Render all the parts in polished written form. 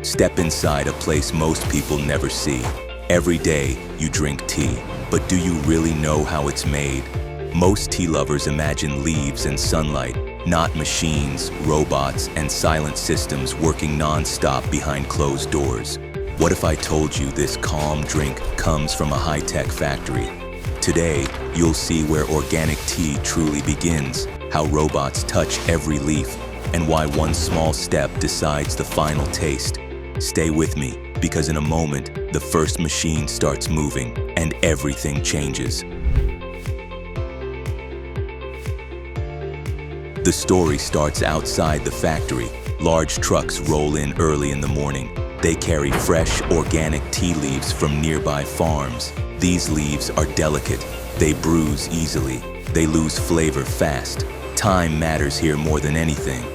Step inside a place most people never see. Every day, you drink tea, but do you really know how it's made? Most tea lovers imagine leaves and sunlight, not machines, robots, and silent systems working non-stop behind closed doors. What if I told you this calm drink comes from a high-tech factory? Today, you'll see where organic tea truly begins, how robots touch every leaf, and why one small step decides the final taste. Stay with me, because in a moment, the first machine starts moving, and everything changes. The story starts outside the factory. Large trucks roll in early in the morning. They carry fresh, organic tea leaves from nearby farms. These leaves are delicate. They bruise easily. They lose flavor fast. Time matters here more than anything.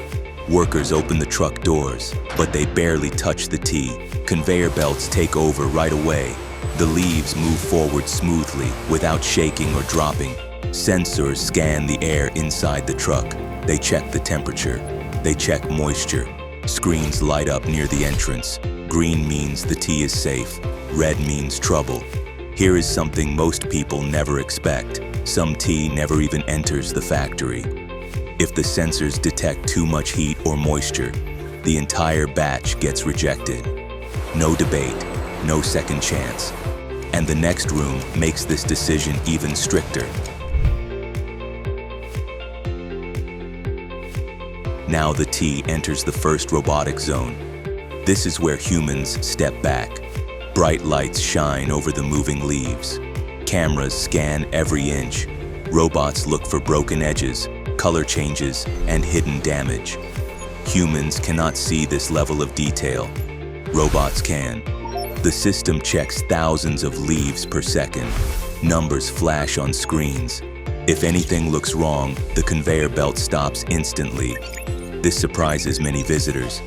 Workers open the truck doors, but they barely touch the tea. Conveyor belts take over right away. The leaves move forward smoothly, without shaking or dropping. Sensors scan the air inside the truck. They check the temperature. They check moisture. Screens light up near the entrance. Green means the tea is safe. Red means trouble. Here is something most people never expect. Some tea never even enters the factory. If the sensors detect too much heat or moisture, the entire batch gets rejected. No debate, no second chance. And the next room makes this decision even stricter. Now the tea enters the first robotic zone. This is where humans step back. Bright lights shine over the moving leaves. Cameras scan every inch. Robots look for broken edges, color changes, and hidden damage. Humans cannot see this level of detail. Robots can. The system checks thousands of leaves per second. Numbers flash on screens. If anything looks wrong, the conveyor belt stops instantly. This surprises many visitors.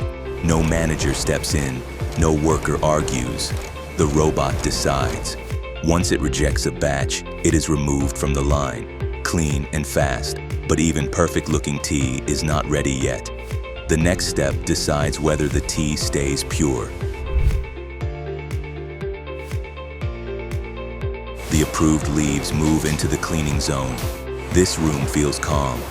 No manager steps in. No worker argues. The robot decides. Once it rejects a batch, it is removed from the line, clean and fast. But even perfect-looking tea is not ready yet. The next step decides whether the tea stays pure. The approved leaves move into the cleaning zone. This room feels calm.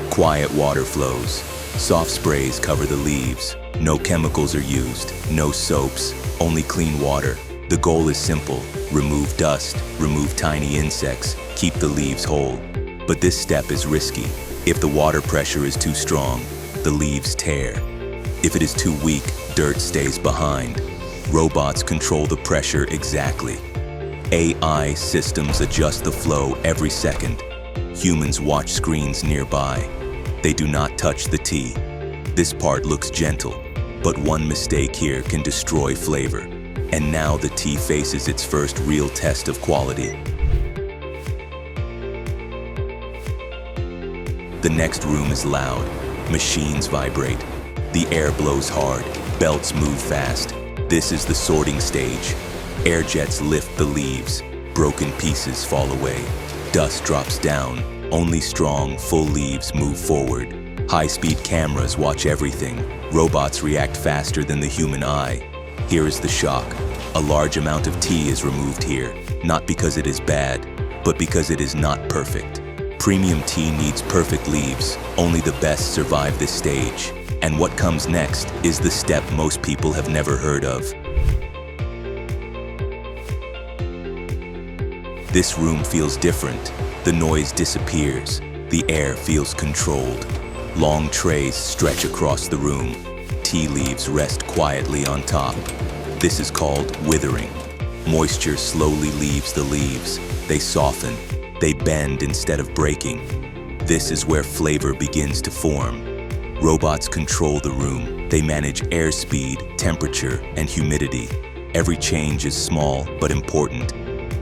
Quiet water flows. Soft sprays cover the leaves. No chemicals are used. No soaps. Only clean water. The goal is simple. Remove dust. Remove tiny insects. Keep the leaves whole. But this step is risky. If the water pressure is too strong, the leaves tear. If it is too weak, dirt stays behind. Robots control the pressure exactly. AI systems adjust the flow every second. Humans watch screens nearby. They do not touch the tea. This part looks gentle, but one mistake here can destroy flavor. And now the tea faces its first real test of quality. The next room is loud. Machines vibrate. The air blows hard. Belts move fast. This is the sorting stage. Air jets lift the leaves. Broken pieces fall away. Dust drops down. Only strong, full leaves move forward. High-speed cameras watch everything. Robots react faster than the human eye. Here is the shock. A large amount of tea is removed here, not because it is bad, but because it is not perfect. Premium tea needs perfect leaves. Only the best survive this stage. And what comes next is the step most people have never heard of. This room feels different. The noise disappears. The air feels controlled. Long trays stretch across the room. Tea leaves rest quietly on top. This is called withering. Moisture slowly leaves the leaves. They soften. They bend instead of breaking. This is where flavor begins to form. Robots control the room. They manage airspeed, temperature, and humidity. Every change is small but important.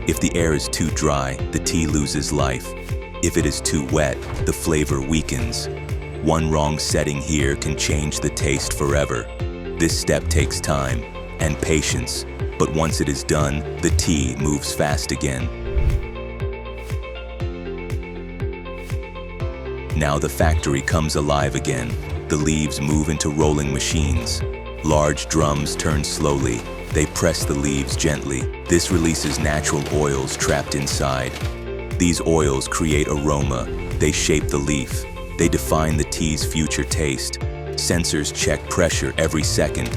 If the air is too dry, the tea loses life. If it is too wet, the flavor weakens. One wrong setting here can change the taste forever. This step takes time and patience, but once it is done, the tea moves fast again. Now the factory comes alive again. The leaves move into rolling machines. Large drums turn slowly. They press the leaves gently. This releases natural oils trapped inside. These oils create aroma. They shape the leaf. They define the tea's future taste. Sensors check pressure every second.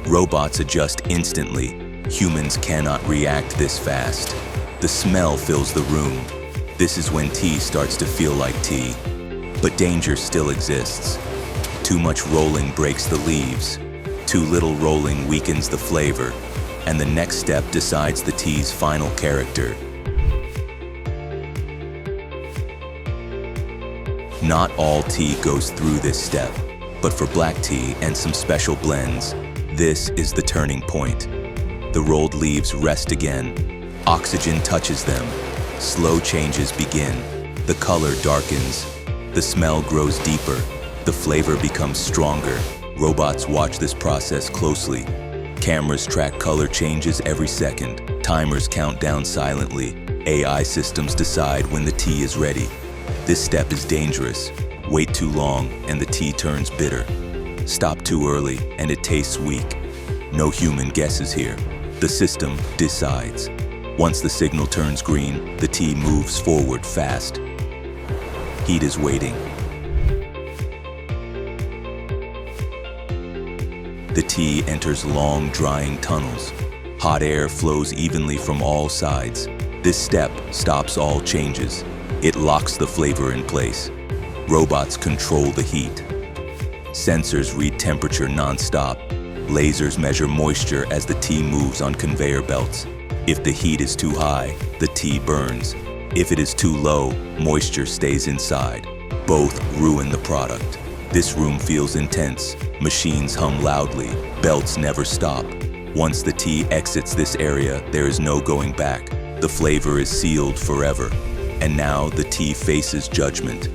Robots adjust instantly. Humans cannot react this fast. The smell fills the room. This is when tea starts to feel like tea. But danger still exists. Too much rolling breaks the leaves. Too little rolling weakens the flavor. And the next step decides the tea's final character. Not all tea goes through this step, but for black tea and some special blends, this is the turning point. The rolled leaves rest again. Oxygen touches them. Slow changes begin. The color darkens. The smell grows deeper. The flavor becomes stronger. Robots watch this process closely. Cameras track color changes every second. Timers count down silently. AI systems decide when the tea is ready. This step is dangerous. Wait too long and the tea turns bitter. Stop too early and it tastes weak. No human guesses here. The system decides. Once the signal turns green, the tea moves forward fast. Heat is waiting. The tea enters long, drying tunnels. Hot air flows evenly from all sides. This step stops all changes. It locks the flavor in place. Robots control the heat. Sensors read temperature non-stop. Lasers measure moisture as the tea moves on conveyor belts. If the heat is too high, the tea burns. If it is too low, moisture stays inside. Both ruin the product. This room feels intense. Machines hum loudly. Belts never stop. Once the tea exits this area, there is no going back. The flavor is sealed forever. And now the tea faces judgment.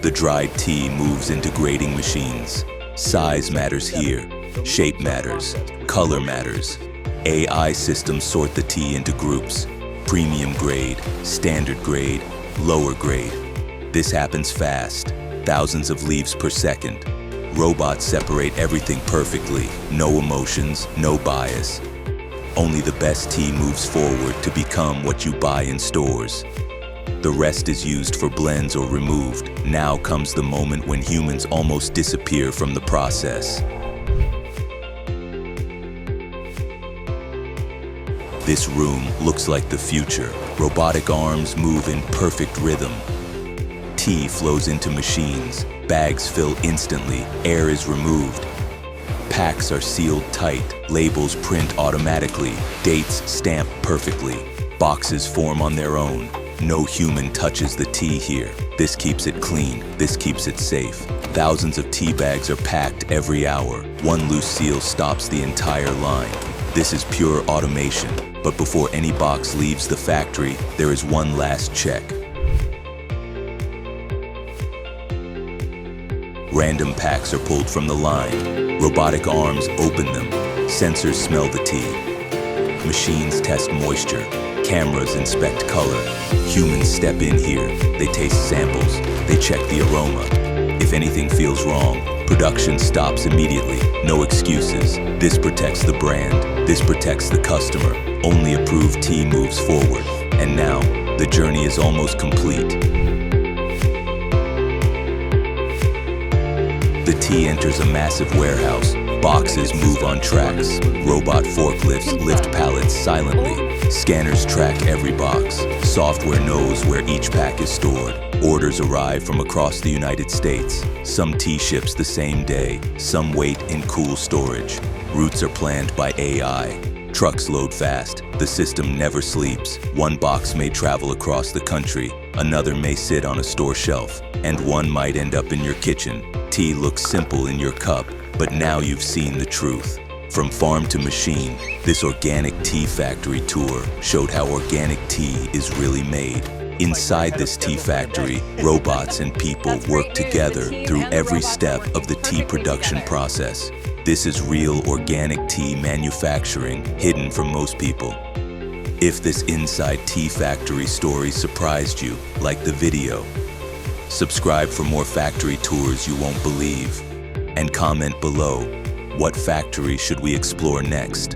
The dried tea moves into grading machines. Size matters here. Shape matters. Color matters. AI systems sort the tea into groups. Premium grade, standard grade, lower grade. This happens fast. Thousands of leaves per second. Robots separate everything perfectly. No emotions, no bias. Only the best tea moves forward to become what you buy in stores. The rest is used for blends or removed. Now comes the moment when humans almost disappear from the process. This room looks like the future. Robotic arms move in perfect rhythm. Tea flows into machines. Bags fill instantly. Air is removed. Packs are sealed tight. Labels print automatically. Dates stamp perfectly. Boxes form on their own. No human touches the tea here. This keeps it clean. This keeps it safe. Thousands of tea bags are packed every hour. One loose seal stops the entire line. This is pure automation. But before any box leaves the factory, there is one last check. Random packs are pulled from the line. Robotic arms open them. Sensors smell the tea. Machines test moisture. Cameras inspect color. Humans step in here. They taste samples. They check the aroma. If anything feels wrong, production stops immediately. No excuses. This protects the brand. This protects the customer. Only approved tea moves forward. And now, the journey is almost complete. The tea enters a massive warehouse. Boxes move on tracks. Robot forklifts lift pallets silently. Scanners track every box. Software knows where each pack is stored. Orders arrive from across the United States. Some tea ships the same day. Some wait in cool storage. Routes are planned by AI. Trucks load fast. The system never sleeps. One box may travel across the country. Another may sit on a store shelf. And one might end up in your kitchen. Tea looks simple in your cup, but now you've seen the truth. From farm to machine, this organic tea factory tour showed how organic tea is really made. Inside this tea factory, robots and people work together through every step of the tea production process. This is real organic tea manufacturing, hidden from most people. If this inside tea factory story surprised you, like the video. Subscribe for more factory tours you won't believe. And comment below, what factory should we explore next?